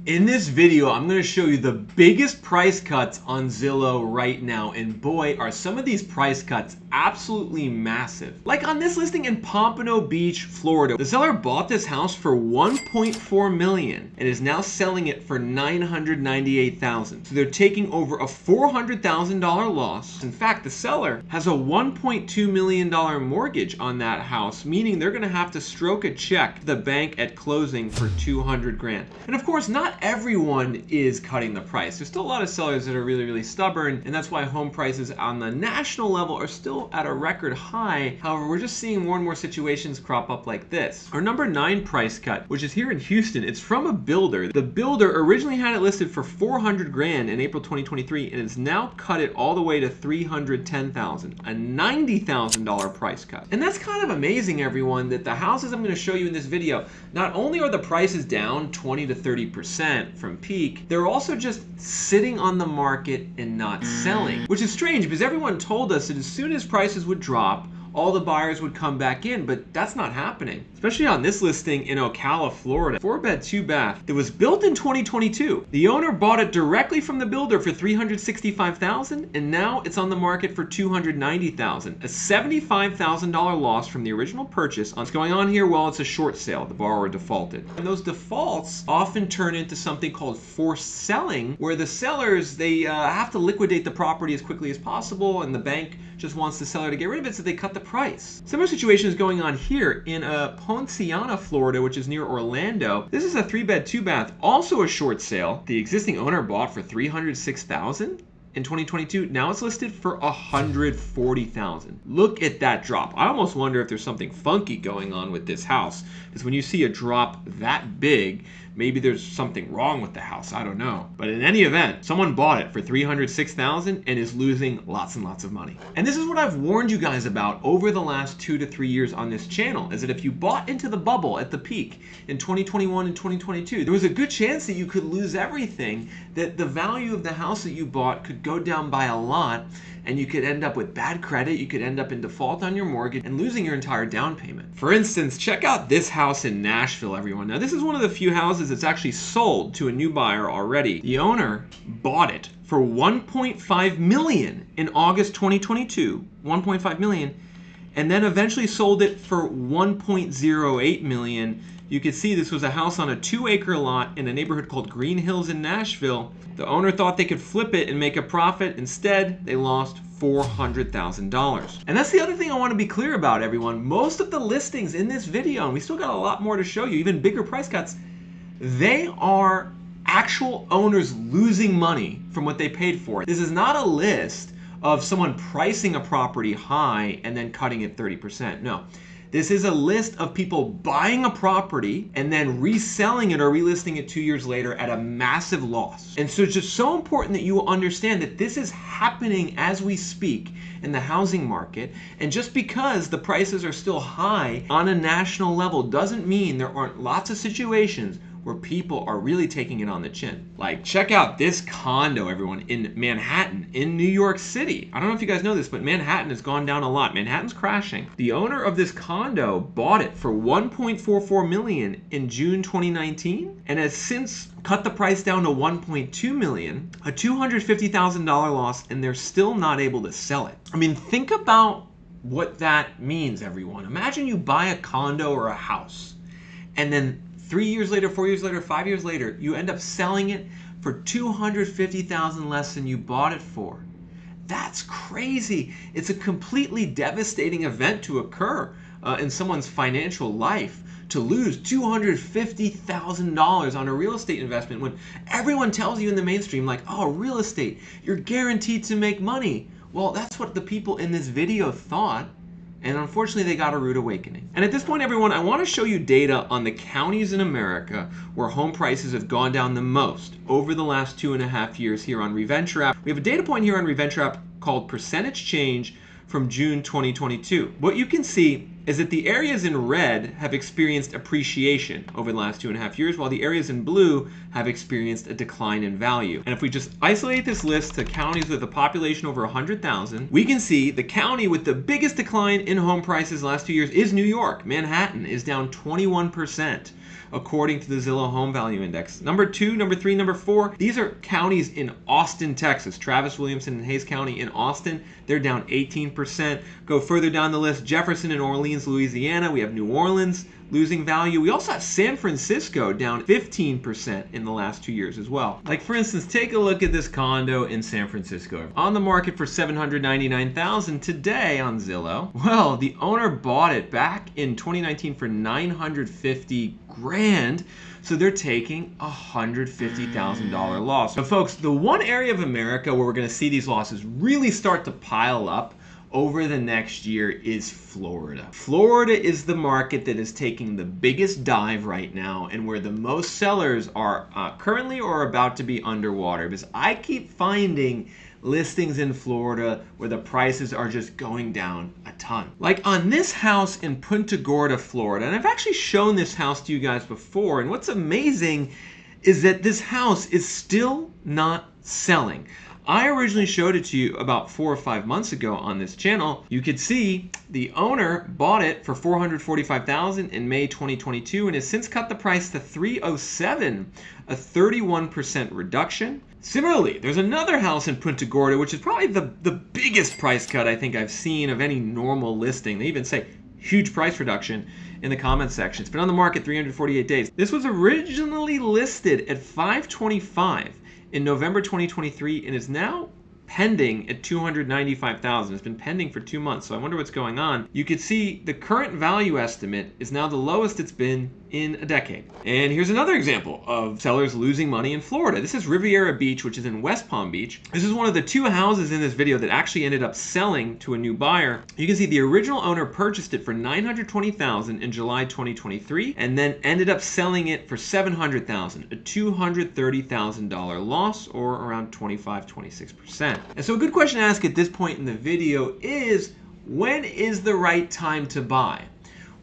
In this video, I'm going to show you the biggest price cuts on Zillow right now, and boy, are some of these price cuts absolutely massive. Like on this listing in Pompano Beach, Florida, the seller bought this house for $1.4 million and is now selling it for $998,000. So they're taking over a $400,000 loss. In fact, the seller has a $1.2 million mortgage on that house, meaning they're going to have to stroke a check to the bank at closing for $200 grand. And of course, not everyone is cutting the price. There's still a lot of sellers that are really stubborn, and that's why home prices on the national level are still at a record high. However, we're just seeing more and more situations crop up like this. Our number 9 price cut, which is here in Houston, it's from a builder. The builder originally had it listed for $400 grand in April 2023 and has now cut it all the way to $310,000, a $90,000 price cut. And that's kind of amazing, everyone, that the houses I'm going to show you in this video, not only are the prices down 20 to 30% from peak, they're also just sitting on the market and not selling, which is strange because everyone told us that as soon as prices would drop, all the buyers would come back in, but that's not happening. Especially on this listing in Ocala, Florida. 4-bed, 2-bath. It was built in 2022. The owner bought it directly from the builder for $365,000, and now it's on the market for $290,000. A $75,000 loss from the original purchase. What's going on here? Well, it's a short sale. The borrower defaulted. And those defaults often turn into something called forced selling, where the sellers, they have to liquidate the property as quickly as possible, and the bank just wants the seller to get rid of it, so they cut the price. Similar situation is going on here in Ponciana, Florida, which is near Orlando. This is a 3-bed, 2-bath, also a short sale. The existing owner bought for $306,000 in 2022. Now it's listed for $140,000. Look at that drop. I almost wonder if there's something funky going on with this house, because when you see a drop that big, maybe there's something wrong with the house. I don't know. But in any event, someone bought it for $306,000 and is losing lots and lots of money. And this is what I've warned you guys about over the last 2 to 3 years on this channel, is that if you bought into the bubble at the peak in 2021 and 2022, there was a good chance that you could lose everything, that the value of the house that you bought could go down by a lot, and you could end up with bad credit, you could end up in default on your mortgage and losing your entire down payment. For instance, check out this house in Nashville, everyone. Now, this is one of the few houses that's actually sold to a new buyer already. The owner bought it for $1.5 million in August 2022, $1.5 million, and then eventually sold it for $1.08 million. You can see this was a house on a 2-acre lot in a neighborhood called Green Hills in Nashville. The owner thought they could flip it and make a profit. Instead, they lost $400,000. And that's the other thing I want to be clear about, everyone. Most of the listings in this video, and we still got a lot more to show you, even bigger price cuts, they are actual owners losing money from what they paid for it. This is not a list of someone pricing a property high and then cutting it 30%. No. This is a list of people buying a property and then reselling it or relisting it 2 years later at a massive loss. And so it's just so important that you understand that this is happening as we speak in the housing market. And just because the prices are still high on a national level doesn't mean there aren't lots of situations where people are really taking it on the chin. Like, check out this condo, everyone, in Manhattan, in New York City. I don't know if you guys know this, but Manhattan has gone down a lot. Manhattan's crashing. The owner of this condo bought it for $1.44 million in June 2019 and has since cut the price down to $1.2 million, a $250,000 loss, and they're still not able to sell it. I mean, think about what that means, everyone. Imagine you buy a condo or a house, and then 3 years later, 4 years later, 5 years later, you end up selling it for $250,000 less than you bought it for. That's crazy. It's a completely devastating event to occur in someone's financial life, to lose $250,000 on a real estate investment when everyone tells you in the mainstream, like, oh, real estate, you're guaranteed to make money. Well, that's what the people in this video thought. And unfortunately, they got a rude awakening. And at this point, everyone, I want to show you data on the counties in America where home prices have gone down the most over the last 2.5 years here on ReVenture. We have a data point here on ReVenture called percentage change from June 2022. What you can see is that the areas in red have experienced appreciation over the last 2.5 years, while the areas in blue have experienced a decline in value. And if we just isolate this list to counties with a population over 100,000, we can see the county with the biggest decline in home prices the last 2 years is New York. Manhattan is down 21%. According to the Zillow Home Value Index. Number 2, number 3, number 4, these are counties in Austin, Texas. Travis, Williamson, and Hays County in Austin, they're down 18%. Go further down the list, Jefferson and Orleans, Louisiana. We have New Orleans losing value. We also have San Francisco down 15% in the last 2 years as well. Like for instance, take a look at this condo in San Francisco. On the market for $799,000 today on Zillow. Well, the owner bought it back in 2019 for $950 grand. So they're taking a $150,000 loss. So folks, the one area of America where we're going to see these losses really start to pile up over the next year is Florida. Florida is the market that is taking the biggest dive right now and where the most sellers are currently or about to be underwater, because I keep finding listings in Florida where the prices are just going down a ton. Like on this house in Punta Gorda, Florida, and I've actually shown this house to you guys before, and what's amazing is that this house is still not selling. I originally showed it to you about 4 or 5 months ago on this channel. You could see the owner bought it for $445,000 in May 2022 and has since cut the price to $307,000, a 31% reduction. Similarly, there's another house in Punta Gorda, which is probably the biggest price cut I think I've seen of any normal listing. They even say huge price reduction in the comment section. It's been on the market 348 days. This was originally listed at $525,000 in November 2023 and is now pending at $295,000. It's been pending for 2 months, so I wonder what's going on. You can see the current value estimate is now the lowest it's been in a decade. And here's another example of sellers losing money in Florida. This is Riviera Beach, which is in West Palm Beach. This is one of the 2 houses in this video that actually ended up selling to a new buyer. You can see the original owner purchased it for $920,000 in July 2023 and then ended up selling it for $700,000, a $230,000 loss, or around 25-26%. And so a good question to ask at this point in the video is, when is the right time to buy?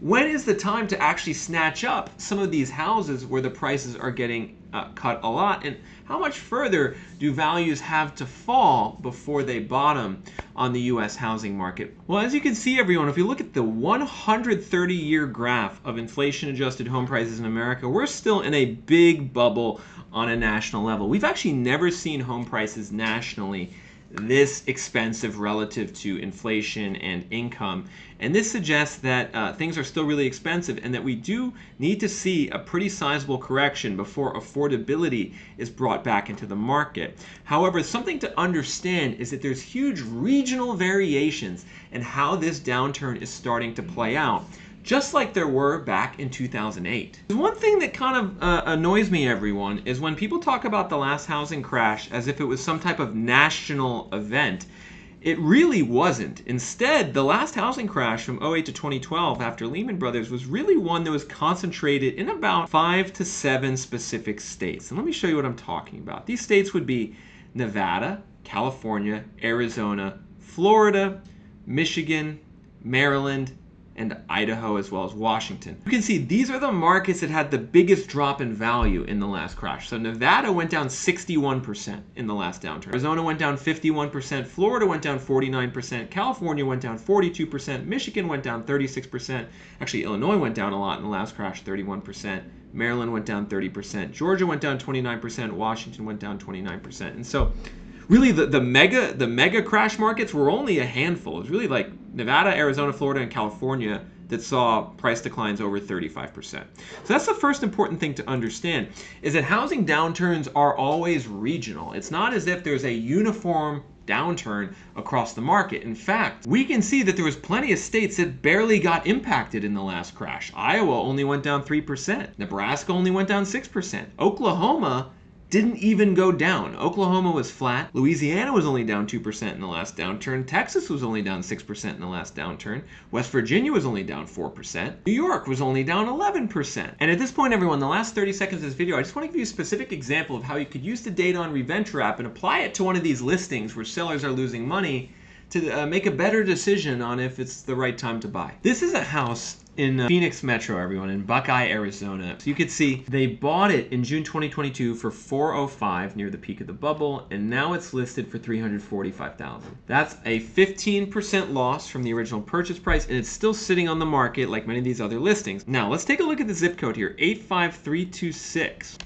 When is the time to actually snatch up some of these houses where the prices are getting cut a lot? And how much further do values have to fall before they bottom on the US housing market? Well, as you can see, everyone, if you look at the 130-year graph of inflation-adjusted home prices in America, we're still in a big bubble on a national level. We've actually never seen home prices nationally this expensive relative to inflation and income. And this suggests that things are still really expensive and that we do need to see a pretty sizable correction before affordability is brought back into the market. However, something to understand is that there's huge regional variations in how this downturn is starting to play out, just like there were back in 2008. One thing that kind of annoys me, everyone, is when people talk about the last housing crash as if it was some type of national event. It really wasn't. Instead, the last housing crash from 2008 to 2012 after Lehman Brothers was really one that was concentrated in about 5 to 7 specific states. And let me show you what I'm talking about. These states would be Nevada, California, Arizona, Florida, Michigan, Maryland, and Idaho, as well as Washington. You can see these are the markets that had the biggest drop in value in the last crash. So Nevada went down 61% in the last downturn. Arizona went down 51%. Florida went down 49%. California went down 42%. Michigan went down 36%. Actually, Illinois went down a lot in the last crash, 31%. Maryland went down 30%. Georgia went down 29%. Washington went down 29%. And so really the mega crash markets were only a handful. It was really like Nevada, Arizona, Florida, and California that saw price declines over 35%. So that's the first important thing to understand, is that housing downturns are always regional. It's not as if there's a uniform downturn across the market. In fact, we can see that there was plenty of states that barely got impacted in the last crash. Iowa only went down 3%. Nebraska only went down 6%. Oklahoma didn't even go down. Oklahoma was flat. Louisiana was only down 2% in the last downturn. Texas was only down 6% in the last downturn. West Virginia was only down 4%. New York was only down 11%. And at this point, everyone, the last 30 seconds of this video, I just want to give you a specific example of how you could use the data on Reventure app and apply it to one of these listings where sellers are losing money to make a better decision on if it's the right time to buy. This is a house in Phoenix Metro, everyone, in Buckeye, Arizona. So you could see they bought it in June 2022 for $405 near the peak of the bubble, and now it's listed for $345,000. That's a 15% loss from the original purchase price, and it's still sitting on the market like many of these other listings. Now let's take a look at the zip code here, 85326.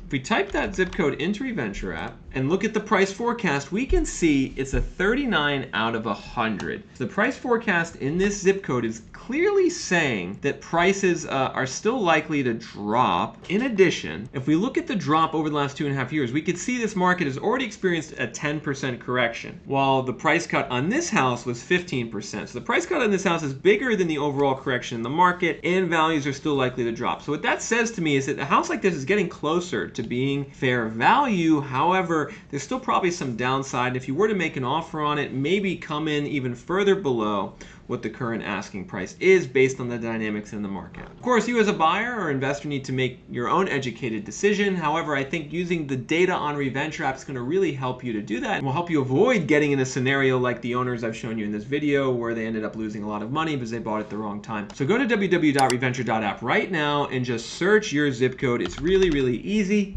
If we type that zip code into Reventure app and look at the price forecast, we can see it's a 39 out of 100. The price forecast in this zip code is clearly saying that prices are still likely to drop. In addition, if we look at the drop over the last 2.5 years, we could see this market has already experienced a 10% correction, while the price cut on this house was 15%. So the price cut on this house is bigger than the overall correction in the market, and values are still likely to drop. So what that says to me is that a house like this is getting closer to being fair value. However, there's still probably some downside. If you were to make an offer on it, maybe come in even further below what the current asking price is based on the dynamics in the market. Of course, you as a buyer or investor need to make your own educated decision. However, I think using the data on Reventure app is going to really help you to do that, and will help you avoid getting in a scenario like the owners I've shown you in this video where they ended up losing a lot of money because they bought at the wrong time. So go to www.reventure.app right now and just search your zip code. It's really, really easy.